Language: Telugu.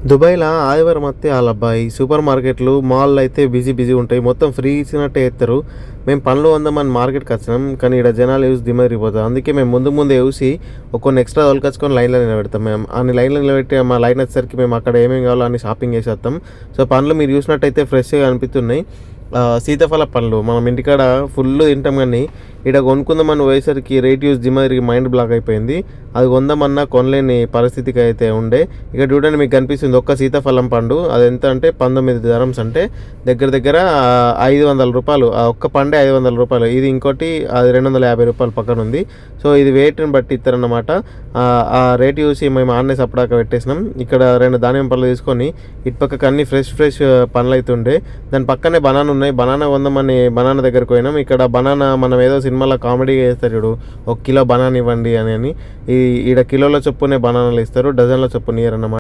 దుబాయ్‌ల ఆదివారం అత్తే ఆలబ్బా! ఈ సూపర్ మార్కెట్‌లు, మాల్‌లు అయితే బిజీ ఉంటాయి. మొత్తం ఫ్రీ ఇచ్చినట్టే ఎత్తరు. మేము పండ్లు కొందామని మార్కెట్‌కొచ్చినాం. కానీ ఈడ జనాలు చూసి దిమ్మ తిరిగిపోతది. అందుకే మేము ముందే చూసి కొన్ని ఎక్స్‌ట్రా తోలుకొచ్చుకొని లైన్‌లో నిలబెడతాం మేము. అన్ని లైన్‌లో నిలబెట్టి మా లైన్ వచ్చేసరికి మేము అక్కడ ఏమేమి కావాలో అన్ని షాపింగ్ చేసేస్తాం. సో, పండ్లు మీరు చూసినట్టయితే ఫ్రెష్‌గా కనిపిస్తున్నాయి. సీతాఫల పండ్లు మనం ఇంటికాడ ఫుల్లు తింటాం గానీ, ఈడ కొనుక్కుందామని పోయేసరికి రేట్ చూసి దిమ్మ తిరిగి మైండ్ బ్లాక్ అయిపోయింది. అది కొందామన్నా కొనలేని పరిస్థితికి అయితే ఉండే. ఇక చూడండి మీకు కనిపిస్తుంది ఒక్క సీతాఫలం పండు. అది ఎంత అంటే 19 dirhams అంటే దగ్గర రూ. 500. ఆ ఒక్క పండే రూ. 500. ఇది ఇంకోటి అది రూ. 250 పక్కన ఉంది. సో, ఇది వెయిట్‌ని బట్టి ఇస్తారన్నమాట. ఆ రేట్ చూసి మేము ఆడనే సప్పుడాక పెట్టేసినాం. ఇక్కడ 2 దానిమ్మ పళ్ళు తీసుకొని ఇటుపక్కకి అన్ని ఫ్రెష్ పండ్లు అయితే ఉండే. దాని పక్కనే బనానా ఉన్నాయి. బనానా కొందామని బనానా దగ్గరికి పోయినాం. ఇక్కడ బనానా మనం ఏదో సినిమాలో కామెడీ చేస్తారు చూడు, 1 కిలో బనానా ఇవ్వండి అని. ఈడ కిలోల చొప్పునే బనానాలు ఇస్తారు, డజన్ల చొప్పున ఇయ్యరన్నమాట.